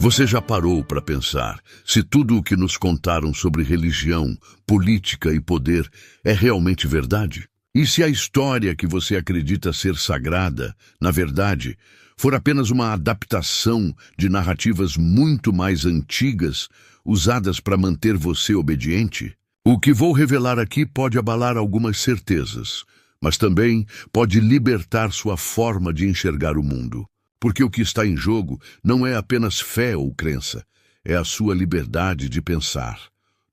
Você já parou para pensar se tudo o que nos contaram sobre religião, política e poder é realmente verdade? E se a história que você acredita ser sagrada, na verdade, for apenas uma adaptação de narrativas muito mais antigas, usadas para manter você obediente? O que vou revelar aqui pode abalar algumas certezas, mas também pode libertar sua forma de enxergar o mundo. Porque o que está em jogo não é apenas fé ou crença, é a sua liberdade de pensar.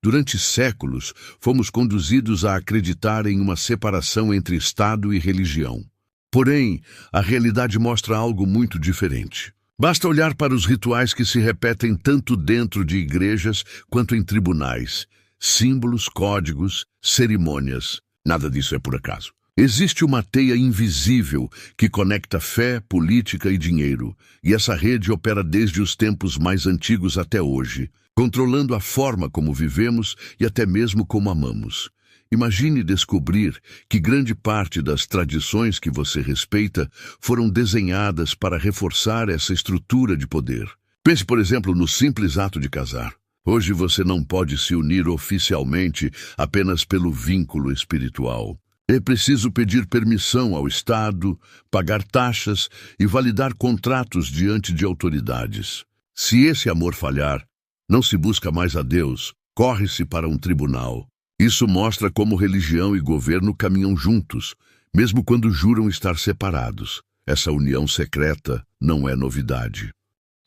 Durante séculos, fomos conduzidos a acreditar em uma separação entre Estado e religião. Porém, a realidade mostra algo muito diferente. Basta olhar para os rituais que se repetem tanto dentro de igrejas quanto em tribunais. Símbolos, códigos, cerimônias. Nada disso é por acaso. Existe uma teia invisível que conecta fé, política e dinheiro, e essa rede opera desde os tempos mais antigos até hoje, controlando a forma como vivemos e até mesmo como amamos. Imagine descobrir que grande parte das tradições que você respeita foram desenhadas para reforçar essa estrutura de poder. Pense, por exemplo, no simples ato de casar. Hoje você não pode se unir oficialmente apenas pelo vínculo espiritual. É preciso pedir permissão ao Estado, pagar taxas e validar contratos diante de autoridades. Se esse amor falhar, não se busca mais a Deus, corre-se para um tribunal. Isso mostra como religião e governo caminham juntos, mesmo quando juram estar separados. Essa união secreta não é novidade.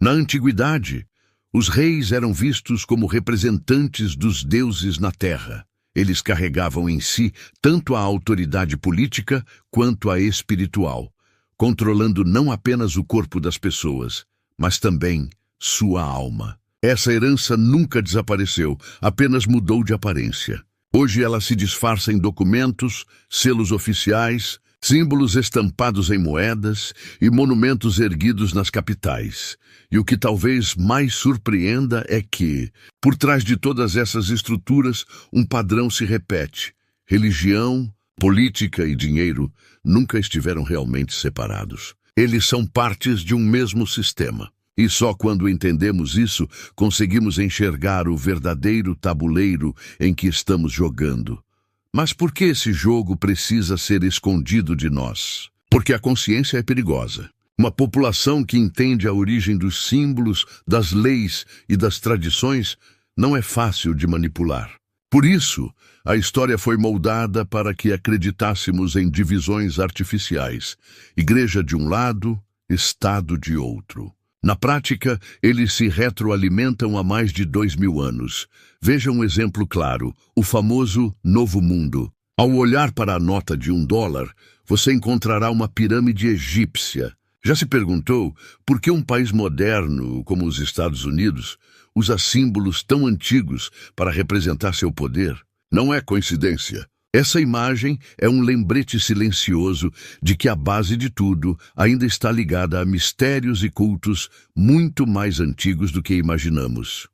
Na antiguidade, os reis eram vistos como representantes dos deuses na terra. Eles carregavam em si tanto a autoridade política quanto a espiritual, controlando não apenas o corpo das pessoas, mas também sua alma. Essa herança nunca desapareceu, apenas mudou de aparência. Hoje ela se disfarça em documentos, selos oficiais, símbolos estampados em moedas e monumentos erguidos nas capitais. E o que talvez mais surpreenda é que, por trás de todas essas estruturas, um padrão se repete. Religião, política e dinheiro nunca estiveram realmente separados. Eles são partes de um mesmo sistema. E só quando entendemos isso, conseguimos enxergar o verdadeiro tabuleiro em que estamos jogando. Mas por que esse jogo precisa ser escondido de nós? Porque a consciência é perigosa. Uma população que entende a origem dos símbolos, das leis e das tradições não é fácil de manipular. Por isso, a história foi moldada para que acreditássemos em divisões artificiais. Igreja de um lado, Estado de outro. Na prática, eles se retroalimentam há mais de 2000 anos. Veja um exemplo claro, o famoso Novo Mundo. Ao olhar para a nota de $1, você encontrará uma pirâmide egípcia. Já se perguntou por que um país moderno, como os Estados Unidos, usa símbolos tão antigos para representar seu poder? Não é coincidência. Essa imagem é um lembrete silencioso de que a base de tudo ainda está ligada a mistérios e cultos muito mais antigos do que imaginamos.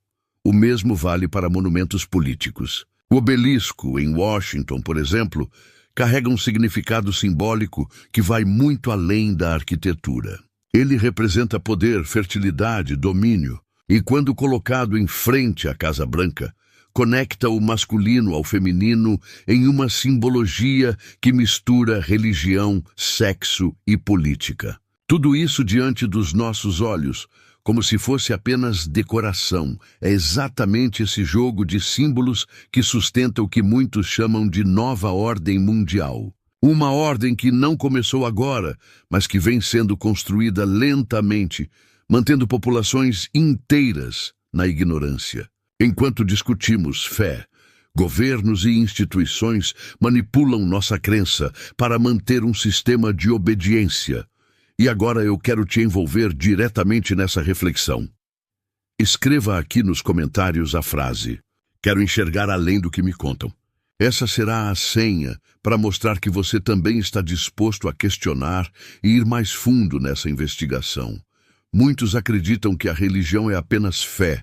O mesmo vale para monumentos políticos. O obelisco, em Washington, por exemplo, carrega um significado simbólico que vai muito além da arquitetura. Ele representa poder, fertilidade, domínio, e quando colocado em frente à Casa Branca, conecta o masculino ao feminino em uma simbologia que mistura religião, sexo e política. Tudo isso diante dos nossos olhos, como se fosse apenas decoração. É exatamente esse jogo de símbolos que sustenta o que muitos chamam de nova ordem mundial. Uma ordem que não começou agora, mas que vem sendo construída lentamente, mantendo populações inteiras na ignorância. Enquanto discutimos fé, governos e instituições manipulam nossa crença para manter um sistema de obediência. E agora eu quero te envolver diretamente nessa reflexão. Escreva aqui nos comentários a frase: "Quero enxergar além do que me contam". Essa será a senha para mostrar que você também está disposto a questionar e ir mais fundo nessa investigação. Muitos acreditam que a religião é apenas fé,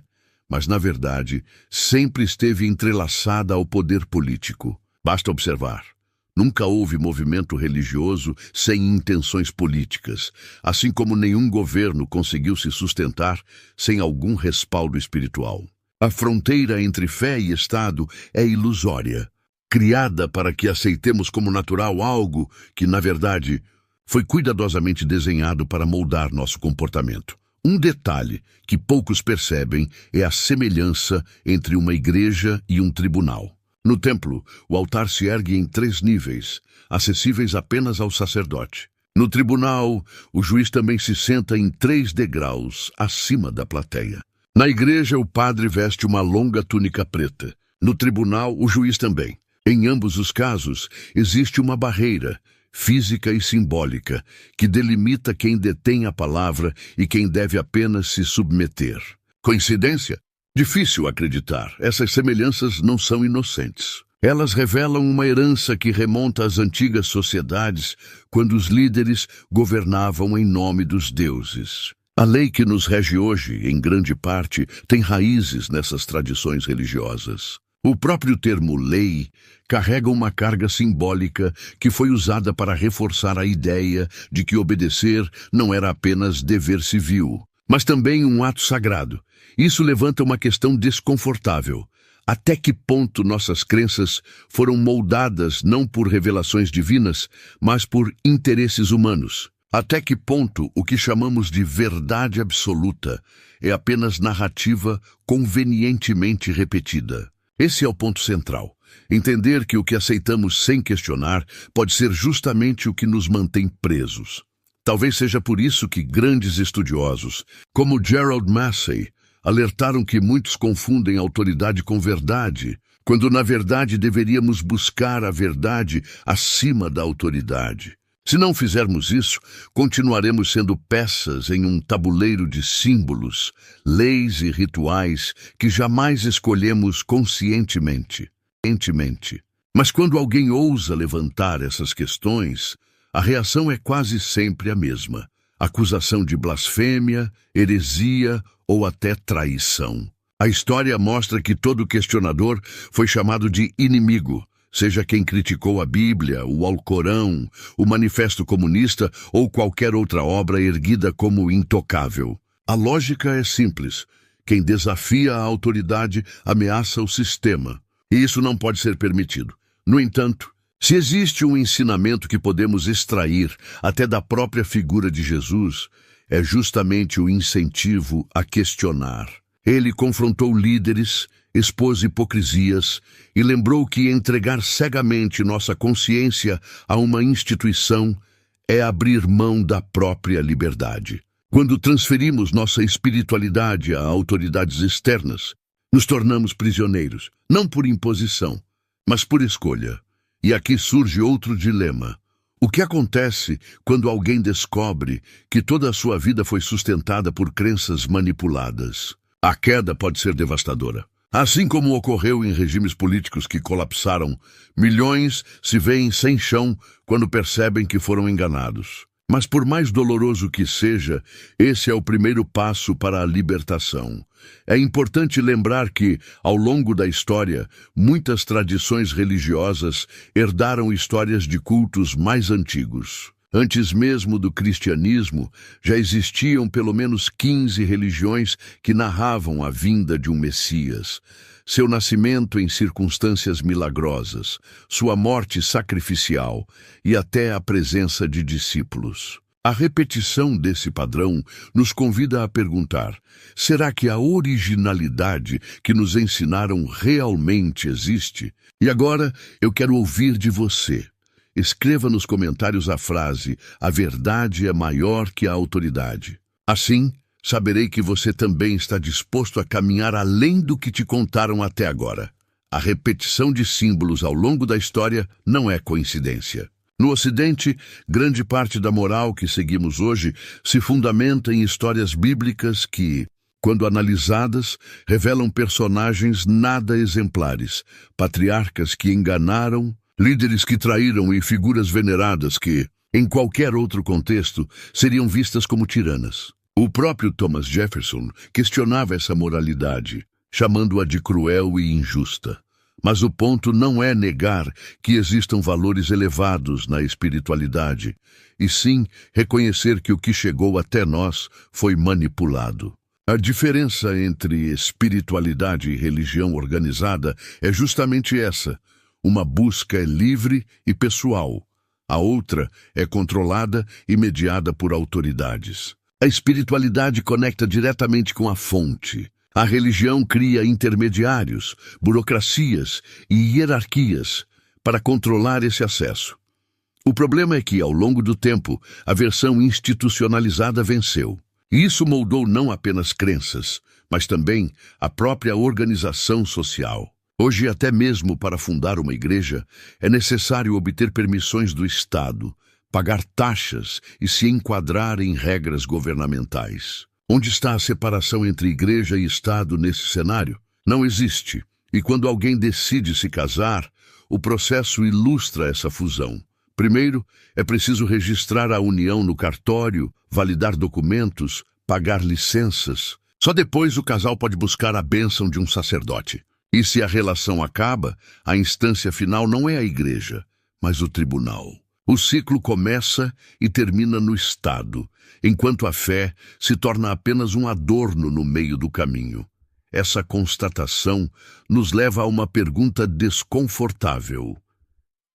mas, na verdade, sempre esteve entrelaçada ao poder político. Basta observar. Nunca houve movimento religioso sem intenções políticas, assim como nenhum governo conseguiu se sustentar sem algum respaldo espiritual. A fronteira entre fé e Estado é ilusória, criada para que aceitemos como natural algo que, na verdade, foi cuidadosamente desenhado para moldar nosso comportamento. Um detalhe que poucos percebem é a semelhança entre uma igreja e um tribunal. No templo, o altar se ergue em 3 níveis, acessíveis apenas ao sacerdote. No tribunal, o juiz também se senta em 3 degraus acima da plateia. Na igreja, o padre veste uma longa túnica preta. No tribunal, o juiz também. Em ambos os casos, existe uma barreira, física e simbólica, que delimita quem detém a palavra e quem deve apenas se submeter. Coincidência? Difícil acreditar. Essas semelhanças não são inocentes. Elas revelam uma herança que remonta às antigas sociedades, quando os líderes governavam em nome dos deuses. A lei que nos rege hoje, em grande parte, tem raízes nessas tradições religiosas. O próprio termo lei carrega uma carga simbólica que foi usada para reforçar a ideia de que obedecer não era apenas dever civil, mas também um ato sagrado. Isso levanta uma questão desconfortável. Até que ponto nossas crenças foram moldadas não por revelações divinas, mas por interesses humanos? Até que ponto o que chamamos de verdade absoluta é apenas narrativa convenientemente repetida? Esse é o ponto central. Entender que o que aceitamos sem questionar pode ser justamente o que nos mantém presos. Talvez seja por isso que grandes estudiosos, como Gerald Massey, alertaram que muitos confundem autoridade com verdade, quando na verdade deveríamos buscar a verdade acima da autoridade. Se não fizermos isso, continuaremos sendo peças em um tabuleiro de símbolos, leis e rituais que jamais escolhemos conscientemente. Mas quando alguém ousa levantar essas questões, a reação é quase sempre a mesma: acusação de blasfêmia, heresia ou até traição. A história mostra que todo questionador foi chamado de inimigo, seja quem criticou a Bíblia, o Alcorão, o Manifesto Comunista ou qualquer outra obra erguida como intocável. A lógica é simples: quem desafia a autoridade ameaça o sistema, e isso não pode ser permitido. No entanto, se existe um ensinamento que podemos extrair até da própria figura de Jesus, é justamente o incentivo a questionar. Ele confrontou líderes, expôs hipocrisias e lembrou que entregar cegamente nossa consciência a uma instituição é abrir mão da própria liberdade. Quando transferimos nossa espiritualidade a autoridades externas, nos tornamos prisioneiros, não por imposição, mas por escolha. E aqui surge outro dilema. O que acontece quando alguém descobre que toda a sua vida foi sustentada por crenças manipuladas? A queda pode ser devastadora. Assim como ocorreu em regimes políticos que colapsaram, milhões se veem sem chão quando percebem que foram enganados. Mas por mais doloroso que seja, esse é o primeiro passo para a libertação. É importante lembrar que, ao longo da história, muitas tradições religiosas herdaram histórias de cultos mais antigos. Antes mesmo do cristianismo, já existiam pelo menos 15 religiões que narravam a vinda de um Messias, seu nascimento em circunstâncias milagrosas, sua morte sacrificial e até a presença de discípulos. A repetição desse padrão nos convida a perguntar: será que a originalidade que nos ensinaram realmente existe? E agora eu quero ouvir de você. Escreva nos comentários a frase: a verdade é maior que a autoridade. Assim, saberei que você também está disposto a caminhar além do que te contaram até agora. A repetição de símbolos ao longo da história não é coincidência. No Ocidente, grande parte da moral que seguimos hoje se fundamenta em histórias bíblicas que, quando analisadas, revelam personagens nada exemplares, patriarcas que enganaram, líderes que traíram e figuras veneradas que, em qualquer outro contexto, seriam vistas como tiranas. O próprio Thomas Jefferson questionava essa moralidade, chamando-a de cruel e injusta. Mas o ponto não é negar que existam valores elevados na espiritualidade, e sim reconhecer que o que chegou até nós foi manipulado. A diferença entre espiritualidade e religião organizada é justamente essa. Uma busca é livre e pessoal. A outra é controlada e mediada por autoridades. A espiritualidade conecta diretamente com a fonte. A religião cria intermediários, burocracias e hierarquias para controlar esse acesso. O problema é que, ao longo do tempo, a versão institucionalizada venceu. E isso moldou não apenas crenças, mas também a própria organização social. Hoje, até mesmo para fundar uma igreja, é necessário obter permissões do Estado, pagar taxas e se enquadrar em regras governamentais. Onde está a separação entre igreja e Estado nesse cenário? Não existe. E quando alguém decide se casar, o processo ilustra essa fusão. Primeiro, é preciso registrar a união no cartório, validar documentos, pagar licenças. Só depois o casal pode buscar a bênção de um sacerdote. E se a relação acaba, a instância final não é a igreja, mas o tribunal. O ciclo começa e termina no Estado, enquanto a fé se torna apenas um adorno no meio do caminho. Essa constatação nos leva a uma pergunta desconfortável.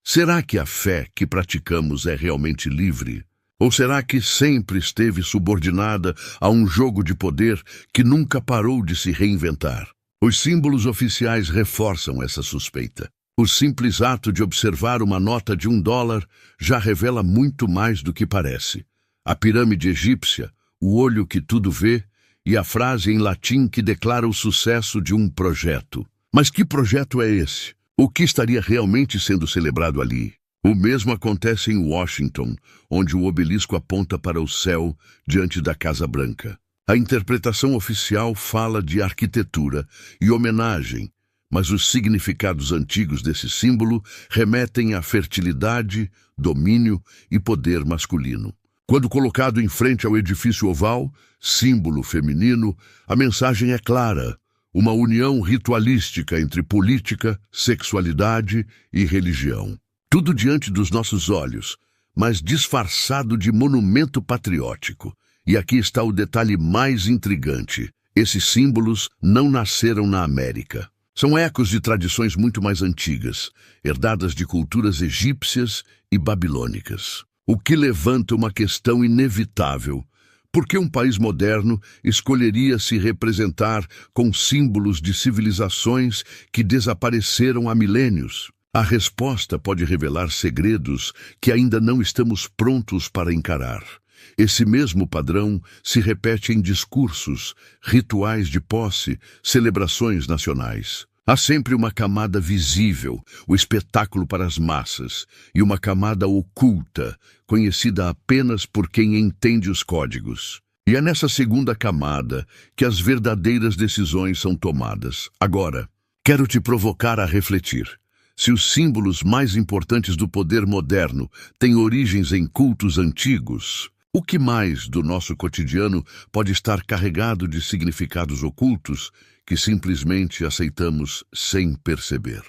Será que a fé que praticamos é realmente livre? Ou será que sempre esteve subordinada a um jogo de poder que nunca parou de se reinventar? Os símbolos oficiais reforçam essa suspeita. O simples ato de observar uma nota de $1 já revela muito mais do que parece. A pirâmide egípcia, o olho que tudo vê, e a frase em latim que declara o sucesso de um projeto. Mas que projeto é esse? O que estaria realmente sendo celebrado ali? O mesmo acontece em Washington, onde o obelisco aponta para o céu diante da Casa Branca. A interpretação oficial fala de arquitetura e homenagem, mas os significados antigos desse símbolo remetem à fertilidade, domínio e poder masculino. Quando colocado em frente ao edifício oval, símbolo feminino, a mensagem é clara: uma união ritualística entre política, sexualidade e religião. Tudo diante dos nossos olhos, mas disfarçado de monumento patriótico. E aqui está o detalhe mais intrigante: esses símbolos não nasceram na América. São ecos de tradições muito mais antigas, herdadas de culturas egípcias e babilônicas. O que levanta uma questão inevitável: por que um país moderno escolheria se representar com símbolos de civilizações que desapareceram há milênios? A resposta pode revelar segredos que ainda não estamos prontos para encarar. Esse mesmo padrão se repete em discursos, rituais de posse, celebrações nacionais. Há sempre uma camada visível, o espetáculo para as massas, e uma camada oculta, conhecida apenas por quem entende os códigos. E é nessa segunda camada que as verdadeiras decisões são tomadas. Agora, quero te provocar a refletir. Se os símbolos mais importantes do poder moderno têm origens em cultos antigos, o que mais do nosso cotidiano pode estar carregado de significados ocultos que simplesmente aceitamos sem perceber?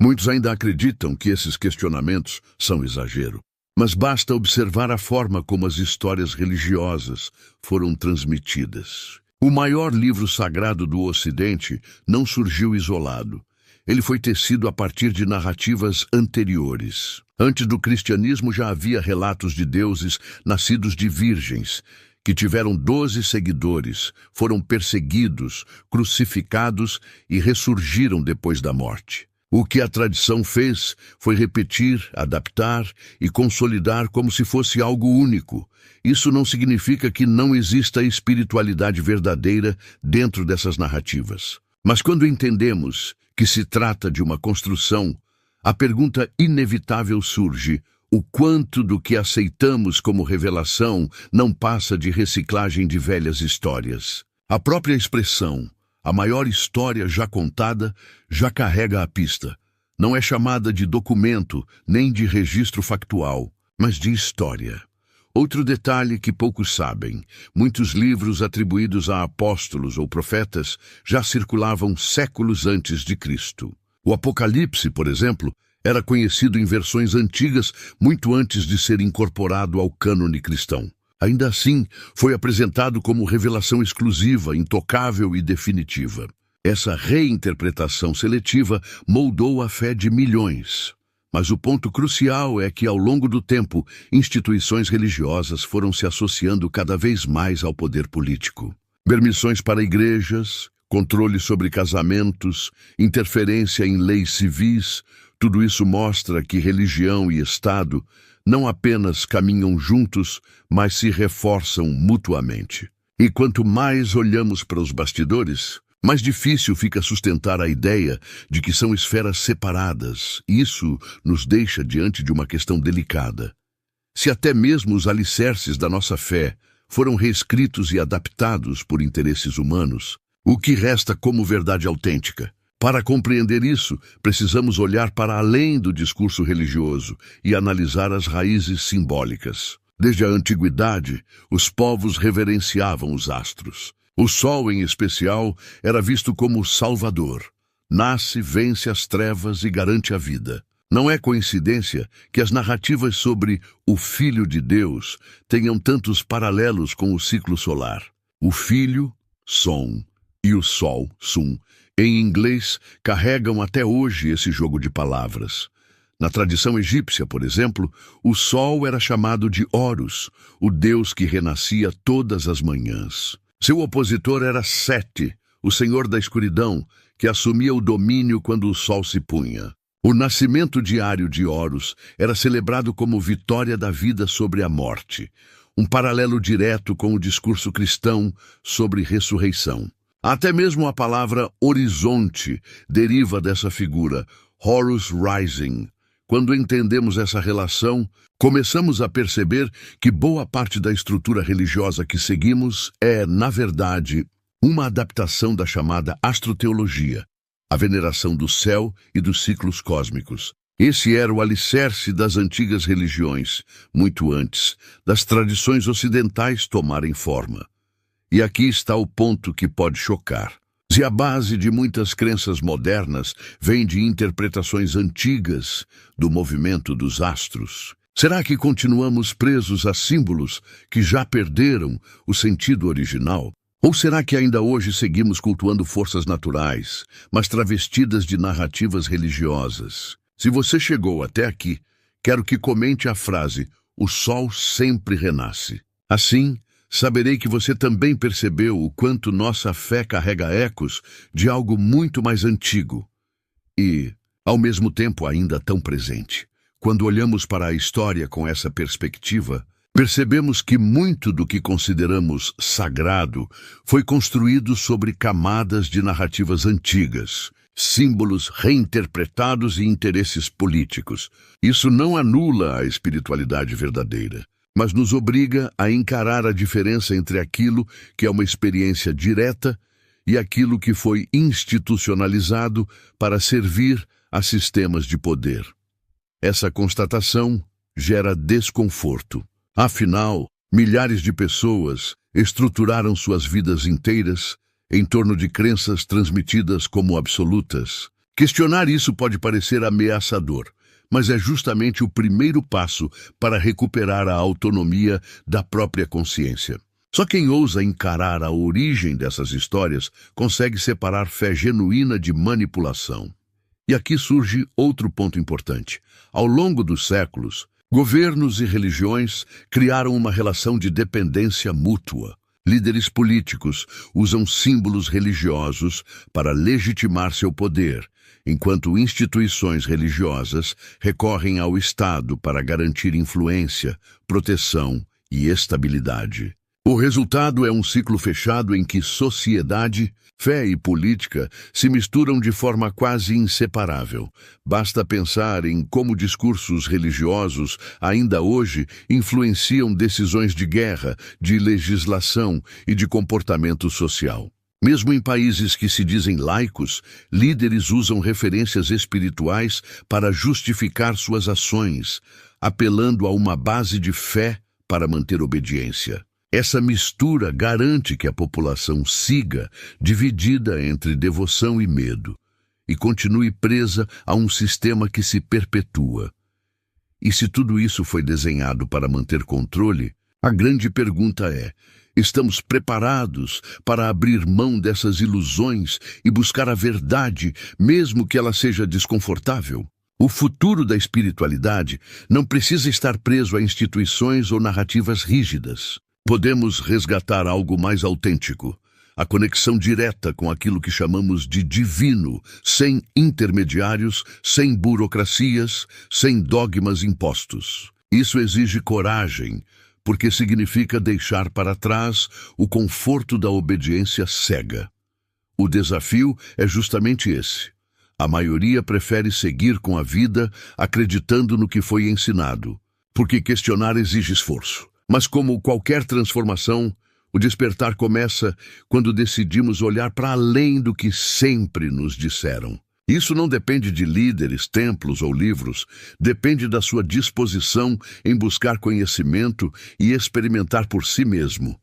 Muitos ainda acreditam que esses questionamentos são exagero, mas basta observar a forma como as histórias religiosas foram transmitidas. O maior livro sagrado do Ocidente não surgiu isolado. Ele foi tecido a partir de narrativas anteriores. Antes do cristianismo já havia relatos de deuses nascidos de virgens, que tiveram 12 seguidores, foram perseguidos, crucificados e ressurgiram depois da morte. O que a tradição fez foi repetir, adaptar e consolidar como se fosse algo único. Isso não significa que não exista espiritualidade verdadeira dentro dessas narrativas. Mas quando entendemos que se trata de uma construção, a pergunta inevitável surge: o quanto do que aceitamos como revelação não passa de reciclagem de velhas histórias? A própria expressão, a maior história já contada, já carrega a pista. Não é chamada de documento nem de registro factual, mas de história. Outro detalhe que poucos sabem: muitos livros atribuídos a apóstolos ou profetas já circulavam séculos antes de Cristo. O Apocalipse, por exemplo, era conhecido em versões antigas muito antes de ser incorporado ao cânone cristão. Ainda assim, foi apresentado como revelação exclusiva, intocável e definitiva. Essa reinterpretação seletiva moldou a fé de milhões. Mas o ponto crucial é que, ao longo do tempo, instituições religiosas foram se associando cada vez mais ao poder político. Permissões para igrejas, controle sobre casamentos, interferência em leis civis, tudo isso mostra que religião e Estado não apenas caminham juntos, mas se reforçam mutuamente. E quanto mais olhamos para os bastidores, mais difícil fica sustentar a ideia de que são esferas separadas. Isso nos deixa diante de uma questão delicada. Se até mesmo os alicerces da nossa fé foram reescritos e adaptados por interesses humanos, o que resta como verdade autêntica? Para compreender isso, precisamos olhar para além do discurso religioso e analisar as raízes simbólicas. Desde a antiguidade, os povos reverenciavam os astros. O sol, em especial, era visto como salvador. Nasce, vence as trevas e garante a vida. Não é coincidência que as narrativas sobre o Filho de Deus tenham tantos paralelos com o ciclo solar. O Filho, Som, e o Sol, Sum, em inglês, carregam até hoje esse jogo de palavras. Na tradição egípcia, por exemplo, o Sol era chamado de Horus, o deus que renascia todas as manhãs. Seu opositor era Sete, o senhor da escuridão, que assumia o domínio quando o sol se punha. O nascimento diário de Horus era celebrado como vitória da vida sobre a morte, um paralelo direto com o discurso cristão sobre ressurreição. Até mesmo a palavra horizonte deriva dessa figura, Horus Rising. Quando entendemos essa relação, começamos a perceber que boa parte da estrutura religiosa que seguimos é, na verdade, uma adaptação da chamada astroteologia, a veneração do céu e dos ciclos cósmicos. Esse era o alicerce das antigas religiões, muito antes das tradições ocidentais tomarem forma. E aqui está o ponto que pode chocar. Se a base de muitas crenças modernas vem de interpretações antigas do movimento dos astros, será que continuamos presos a símbolos que já perderam o sentido original? Ou será que ainda hoje seguimos cultuando forças naturais, mas travestidas de narrativas religiosas? Se você chegou até aqui, quero que comente a frase: "O sol sempre renasce". Assim, saberei que você também percebeu o quanto nossa fé carrega ecos de algo muito mais antigo e, ao mesmo tempo, ainda tão presente. Quando olhamos para a história com essa perspectiva, percebemos que muito do que consideramos sagrado foi construído sobre camadas de narrativas antigas, símbolos reinterpretados e interesses políticos. Isso não anula a espiritualidade verdadeira, mas nos obriga a encarar a diferença entre aquilo que é uma experiência direta e aquilo que foi institucionalizado para servir a sistemas de poder. Essa constatação gera desconforto. Afinal, milhares de pessoas estruturaram suas vidas inteiras em torno de crenças transmitidas como absolutas. Questionar isso pode parecer ameaçador, mas é justamente o primeiro passo para recuperar a autonomia da própria consciência. Só quem ousa encarar a origem dessas histórias consegue separar fé genuína de manipulação. E aqui surge outro ponto importante. Ao longo dos séculos, governos e religiões criaram uma relação de dependência mútua. Líderes políticos usam símbolos religiosos para legitimar seu poder, enquanto instituições religiosas recorrem ao Estado para garantir influência, proteção e estabilidade. O resultado é um ciclo fechado em que sociedade, fé e política se misturam de forma quase inseparável. Basta pensar em como discursos religiosos, ainda hoje, influenciam decisões de guerra, de legislação e de comportamento social. Mesmo em países que se dizem laicos, líderes usam referências espirituais para justificar suas ações, apelando a uma base de fé para manter obediência. Essa mistura garante que a população siga dividida entre devoção e medo e continue presa a um sistema que se perpetua. E se tudo isso foi desenhado para manter controle, a grande pergunta é: estamos preparados para abrir mão dessas ilusões e buscar a verdade, mesmo que ela seja desconfortável? O futuro da espiritualidade não precisa estar preso a instituições ou narrativas rígidas. Podemos resgatar algo mais autêntico, a conexão direta com aquilo que chamamos de divino, sem intermediários, sem burocracias, sem dogmas impostos. Isso exige coragem, porque significa deixar para trás o conforto da obediência cega. O desafio é justamente esse. A maioria prefere seguir com a vida acreditando no que foi ensinado, porque questionar exige esforço. Mas como qualquer transformação, o despertar começa quando decidimos olhar para além do que sempre nos disseram. Isso não depende de líderes, templos ou livros, depende da sua disposição em buscar conhecimento e experimentar por si mesmo.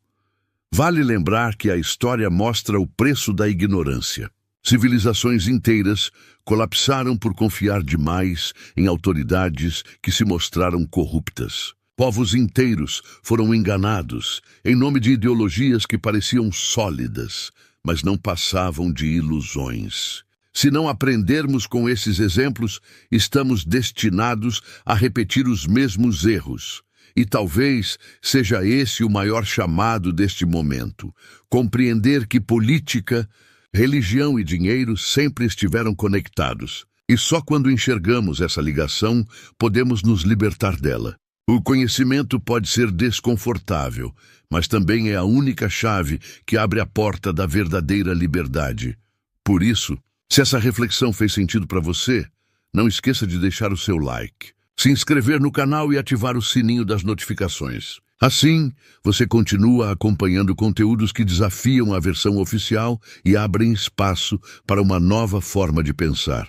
Vale lembrar que a história mostra o preço da ignorância. Civilizações inteiras colapsaram por confiar demais em autoridades que se mostraram corruptas. Povos inteiros foram enganados em nome de ideologias que pareciam sólidas, mas não passavam de ilusões. Se não aprendermos com esses exemplos, estamos destinados a repetir os mesmos erros. E talvez seja esse o maior chamado deste momento: compreender que política, religião e dinheiro sempre estiveram conectados. E só quando enxergamos essa ligação, podemos nos libertar dela. O conhecimento pode ser desconfortável, mas também é a única chave que abre a porta da verdadeira liberdade. Por isso, se essa reflexão fez sentido para você, não esqueça de deixar o seu like, se inscrever no canal e ativar o sininho das notificações. Assim, você continua acompanhando conteúdos que desafiam a versão oficial e abrem espaço para uma nova forma de pensar.